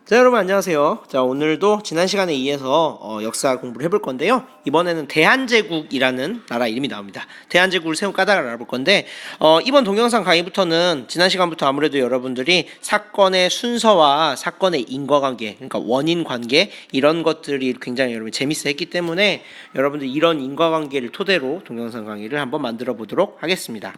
자, 여러분 안녕하세요. 자, 오늘도 지난 시간에 이어서 역사 공부를 해볼 건데요. 이번에는 대한제국이라는 나라 이름이 나옵니다. 대한제국을 세운 까닭을 알아볼 건데 이번 동영상 강의부터는 지난 시간부터 아무래도 여러분들이 사건의 순서와 사건의 인과관계, 그러니까 원인 관계 이런 것들이 굉장히 여러분 재밌어 했기 때문에 여러분들 이런 인과관계를 토대로 동영상 강의를 한번 만들어 보도록 하겠습니다.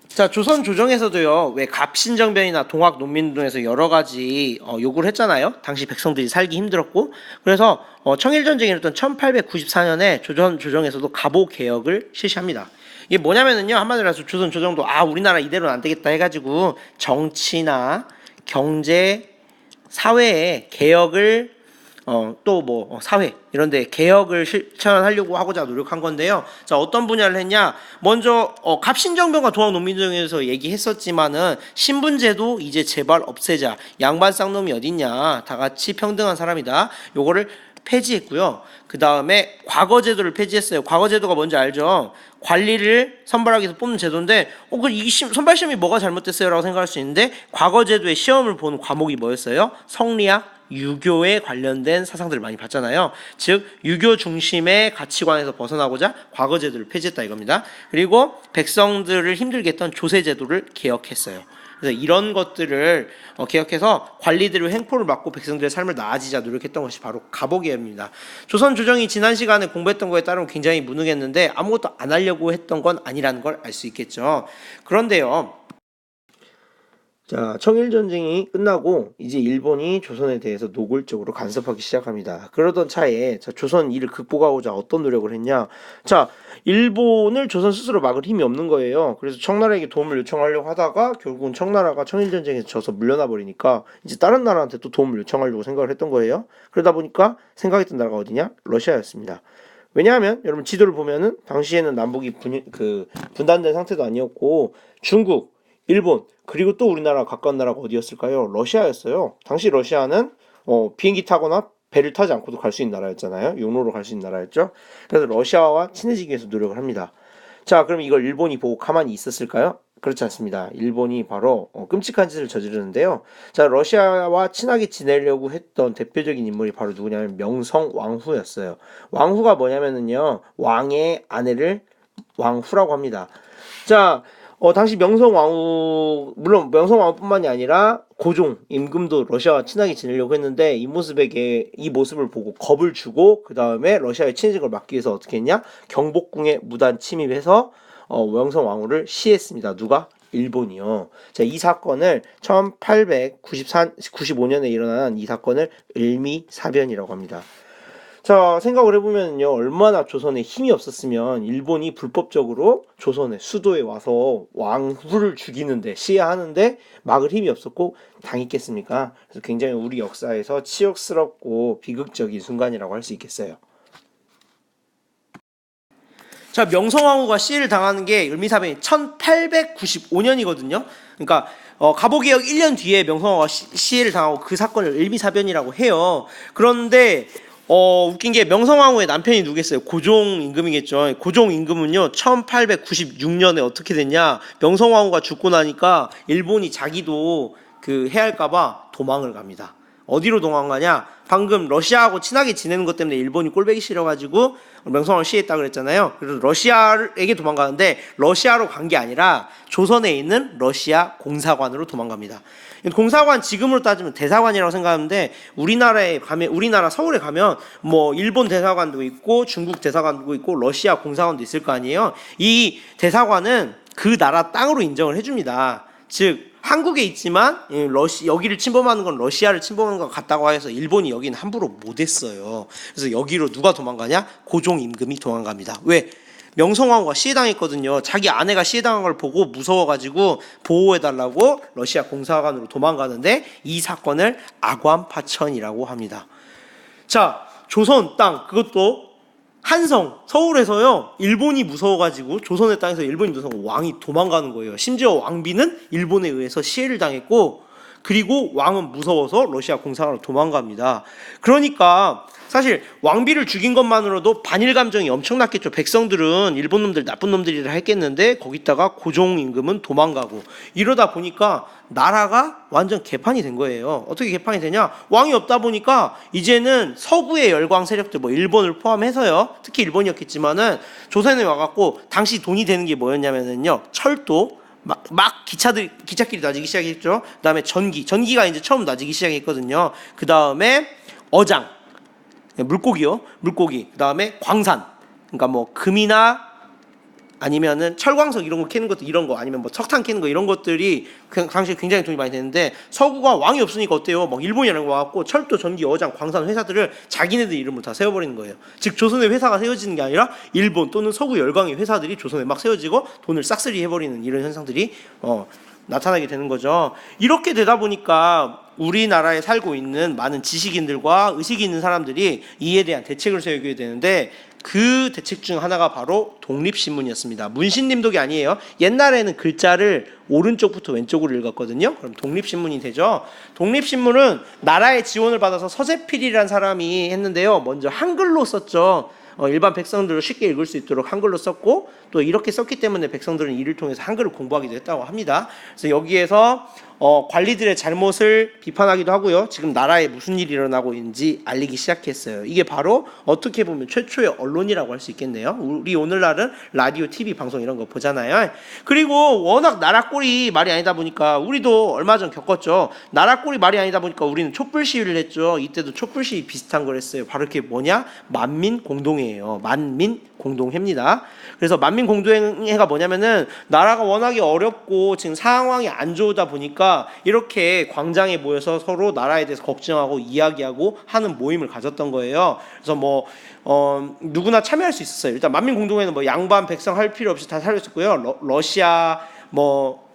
자, 조선 조정에서도요, 왜 갑신정변이나 동학 농민운동에서 여러 가지 요구를 했잖아요. 당시 백성들이 살기 힘들었고, 그래서 청일전쟁이 일었던 1894년에 조선 조정에서도 갑오 개혁을 실시합니다. 이게 뭐냐면은요, 한마디로 해서 조선 조정도 우리나라 이대로는 안 되겠다 해가지고 정치나 경제, 사회의 개혁을 또 뭐 사회 이런데 개혁을 실천하려고 하고자 노력한 건데요. 자, 어떤 분야를 했냐? 먼저 갑신정변과 동학농민운동에서 얘기했었지만은 신분제도 이제 제발 없애자. 양반 쌍놈이 어딨냐? 다 같이 평등한 사람이다. 요거를 폐지했고요. 그 다음에 과거제도를 폐지했어요. 과거제도가 뭔지 알죠? 관리를 선발하기 위해서 뽑는 제도인데, 이 선발시험이 뭐가 잘못됐어요? 라고 생각할 수 있는데, 과거제도의 시험을 보는 과목이 뭐였어요? 성리학, 유교에 관련된 사상들을 많이 봤잖아요. 즉 유교 중심의 가치관에서 벗어나고자 과거제도를 폐지했다 이겁니다. 그리고 백성들을 힘들게 했던 조세제도를 개혁했어요. 그래서 이런 것들을 개혁해서 관리들의 횡포를 막고 백성들의 삶을 나아지자 노력했던 것이 바로 갑오개혁입니다. 조선 조정이 지난 시간에 공부했던 거에 따르면 굉장히 무능했는데 아무것도 안 하려고 했던 건 아니라는 걸 알 수 있겠죠. 그런데요. 자, 청일전쟁이 끝나고 이제 일본이 조선에 대해서 노골적으로 간섭하기 시작합니다. 그러던 차에 조선 이를 극복하고자 어떤 노력을 했냐? 자, 일본을 조선 스스로 막을 힘이 없는 거예요. 그래서 청나라에게 도움을 요청하려고 하다가 결국은 청나라가 청일전쟁에서 져서 물러나 버리니까 이제 다른 나라한테 또 도움을 요청하려고 생각을 했던 거예요. 그러다 보니까 생각했던 나라가 어디냐? 러시아였습니다. 왜냐하면 여러분 지도를 보면은 당시에는 남북이 분단된 상태도 아니었고 중국, 일본 그리고 또 우리나라 가까운 나라가 어디였을까요? 러시아였어요. 당시 러시아는 비행기 타거나 배를 타지 않고도 갈 수 있는 나라였잖아요. 용로로 갈 수 있는 나라였죠. 그래서 러시아와 친해지기 위해서 노력을 합니다. 자, 그럼 이걸 일본이 보고 가만히 있었을까요? 그렇지 않습니다. 일본이 바로 끔찍한 짓을 저지르는데요. 자, 러시아와 친하게 지내려고 했던 대표적인 인물이 바로 누구냐면 명성왕후였어요. 왕후가 뭐냐면은요, 왕의 아내를 왕후라고 합니다. 자, 당시 명성왕후, 물론 명성왕후뿐만이 아니라 고종, 임금도 러시아와 친하게 지내려고 했는데 이 모습을 보고 겁을 주고 그 다음에 러시아에 친해진 걸 막기 위해서 어떻게 했냐? 경복궁에 무단 침입해서 명성왕후를 시했습니다. 누가? 일본이요. 자, 이 사건을 1895년에 일어난 이 사건을 을미사변이라고 합니다. 자, 생각을 해보면요, 얼마나 조선에 힘이 없었으면 일본이 불법적으로 조선의 수도에 와서 왕후를 죽이는데 시해하는데 막을 힘이 없었고 당했겠습니까? 그래서 굉장히 우리 역사에서 치욕스럽고 비극적인 순간이라고 할 수 있겠어요. 자, 명성황후가 시해를 당하는 게 을미사변이 1895년이거든요. 그러니까 갑오개혁 1년 뒤에 명성황후가 시해를 당하고 그 사건을 을미사변이라고 해요. 그런데 웃긴 게 명성황후의 남편이 누구겠어요? 고종 임금이겠죠. 고종 임금은요 1896년에 어떻게 됐냐? 명성황후가 죽고 나니까 일본이 자기도 해할까봐 도망을 갑니다. 어디로 도망가냐? 방금 러시아하고 친하게 지내는 것 때문에 일본이 꼴보기 싫어가지고 명성황후를 시했다 그랬잖아요. 그래서 러시아에게 도망가는데 러시아로 간 게 아니라 조선에 있는 러시아 공사관으로 도망갑니다. 공사관 지금으로 따지면 대사관이라고 생각하는데 우리나라 서울에 가면 뭐 일본 대사관도 있고 중국 대사관도 있고 러시아 공사관도 있을 거 아니에요. 이 대사관은 그 나라 땅으로 인정을 해줍니다. 즉 한국에 있지만 여기를 침범하는 건 러시아를 침범하는 것 같다고 해서 일본이 여기는 함부로 못했어요. 그래서 여기로 누가 도망가냐? 고종 임금이 도망갑니다. 왜? 명성황후가 시해당했거든요. 자기 아내가 시해당한 걸 보고 무서워가지고 보호해달라고 러시아 공사관으로 도망가는데 이 사건을 아관파천이라고 합니다. 자, 조선 땅 그것도 한성 서울에서요 일본이 무서워가지고 조선의 땅에서 일본이 무서워 왕이 도망가는 거예요. 심지어 왕비는 일본에 의해서 시해를 당했고 그리고 왕은 무서워서 러시아 공사관으로 도망갑니다. 그러니까 사실 왕비를 죽인 것만으로도 반일 감정이 엄청났겠죠. 백성들은 일본 놈들 나쁜 놈들이라 했겠는데 거기다가 고종 임금은 도망가고 이러다 보니까 나라가 완전 개판이 된 거예요. 어떻게 개판이 되냐? 왕이 없다 보니까 이제는 서구의 열광 세력들 뭐 일본을 포함해서요. 특히 일본이었겠지만은 조선에 와갖고 당시 돈이 되는 게 뭐였냐면은요. 철도 막 기차길이 나지기 시작했죠. 그다음에 전기가 이제 처음 나지기 시작했거든요. 그다음에 어장, 물고기요. 물고기. 그다음에 광산. 그러니까 뭐 금이나 아니면은 철광석 이런 거 캐는 것도 이런 거 아니면 뭐 석탄 캐는 거 이런 것들이 그 당시에 굉장히 돈이 많이 되는데 서구가 왕이 없으니까 어때요? 막 일본이라는 거 와갖고 철도, 전기, 어장, 광산 회사들을 자기네들 이름으로 다 세워버리는 거예요. 즉 조선의 회사가 세워지는 게 아니라 일본 또는 서구 열강의 회사들이 조선에 막 세워지고 돈을 싹쓸이 해버리는 이런 현상들이 나타나게 되는 거죠. 이렇게 되다 보니까 우리나라에 살고 있는 많은 지식인들과 의식이 있는 사람들이 이에 대한 대책을 세우게 되는데 그 대책 중 하나가 바로 독립신문이었습니다. 문신림독이 아니에요. 옛날에는 글자를 오른쪽부터 왼쪽으로 읽었거든요. 그럼 독립신문이 되죠. 독립신문은 나라의 지원을 받아서 서재필이라는 사람이 했는데요. 먼저 한글로 썼죠. 일반 백성들을 쉽게 읽을 수 있도록 한글로 썼고 또 이렇게 썼기 때문에 백성들은 이를 통해서 한글을 공부하기도 했다고 합니다. 그래서 여기에서 관리들의 잘못을 비판하기도 하고요. 지금 나라에 무슨 일이 일어나고 있는지 알리기 시작했어요. 이게 바로 어떻게 보면 최초의 언론이라고 할 수 있겠네요. 우리 오늘날은 라디오, TV 방송 이런 거 보잖아요. 그리고 워낙 나라 꼴이 말이 아니다 보니까 우리도 얼마 전 겪었죠. 나라 꼴이 말이 아니다 보니까 우리는 촛불 시위를 했죠. 이때도 촛불 시위 비슷한 걸 했어요. 바로 그게 뭐냐? 만민공동회예요. 만민공동회입니다. 그래서 만민공동회가 뭐냐면은 나라가 워낙에 어렵고 지금 상황이 안 좋다 보니까 이렇게 광장에 모여서 서로 나라에 대해서 걱정하고 이야기하고 하는 모임을 가졌던 거예요. 그래서 누구나 참여할 수 있었어요. 일단 만민공동회는 뭐 양반 백성 할 필요 없이 다 살렸었고요.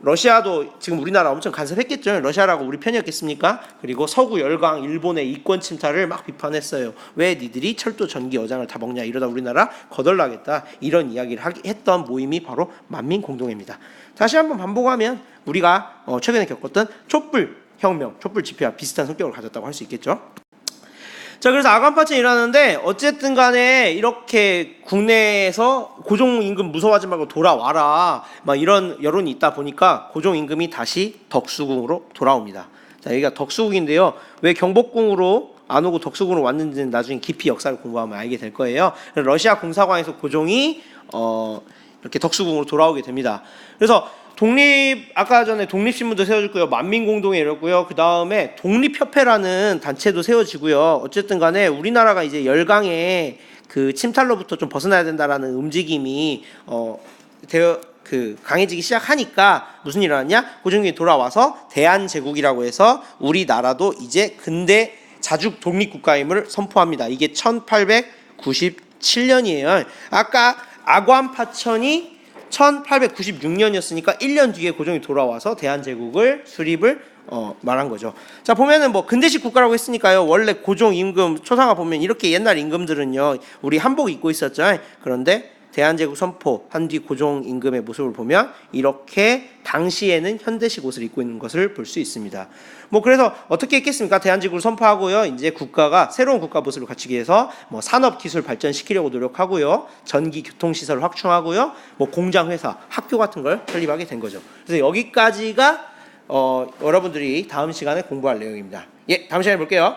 러시아도 지금 우리나라 엄청 간섭했겠죠. 러시아라고 우리 편이었겠습니까? 그리고 서구 열강 일본의 이권 침탈을 막 비판했어요. 왜 니들이 철도, 전기, 어장을 다 먹냐, 이러다 우리나라 거덜나겠다, 이런 이야기를 했던 모임이 바로 만민공동회입니다. 다시 한번 반복하면 우리가 최근에 겪었던 촛불 혁명, 촛불 집회와 비슷한 성격을 가졌다고 할 수 있겠죠. 자, 그래서 아간파천이 일어나는데 어쨌든 간에 이렇게 국내에서 고종 임금 무서워하지 말고 돌아와라 막 이런 여론이 있다 보니까 고종 임금이 다시 덕수궁으로 돌아옵니다. 자, 여기가 덕수궁인데요. 왜 경복궁으로 안 오고 덕수궁으로 왔는지는 나중에 깊이 역사를 공부하면 알게 될 거예요. 러시아 공사관에서 고종이 이렇게 덕수궁으로 돌아오게 됩니다. 그래서 아까 전에 독립신문도 세워졌고요. 만민공동회 이랬고요. 그 다음에 독립협회라는 단체도 세워지고요. 어쨌든 간에 우리나라가 이제 열강의 그 침탈로부터 좀 벗어나야 된다라는 움직임이 강해지기 시작하니까 무슨 일이 일어났냐? 고종이 돌아와서 대한제국이라고 해서 우리나라도 이제 근대 자주 독립국가임을 선포합니다. 이게 1897년이에요. 아까 아관파천이 1896년이었으니까 1년 뒤에 고종이 돌아와서 대한제국을 수립을 말한 거죠. 자, 보면은 뭐 근대식 국가라고 했으니까요. 원래 고종 임금 초상화 보면 이렇게 옛날 임금들은요, 우리 한복 입고 있었죠. 그런데 대한제국 선포한 뒤 고종 임금의 모습을 보면 이렇게 당시에는 현대식 옷을 입고 있는 것을 볼 수 있습니다. 뭐 그래서 어떻게 했겠습니까? 대한제국을 선포하고요. 이제 국가가 새로운 국가 모습을 갖추기 위해서 뭐 산업 기술 발전시키려고 노력하고요. 전기 교통 시설을 확충하고요. 뭐 공장, 회사, 학교 같은 걸 설립하게 된 거죠. 그래서 여기까지가 여러분들이 다음 시간에 공부할 내용입니다. 예, 다음 시간에 볼게요.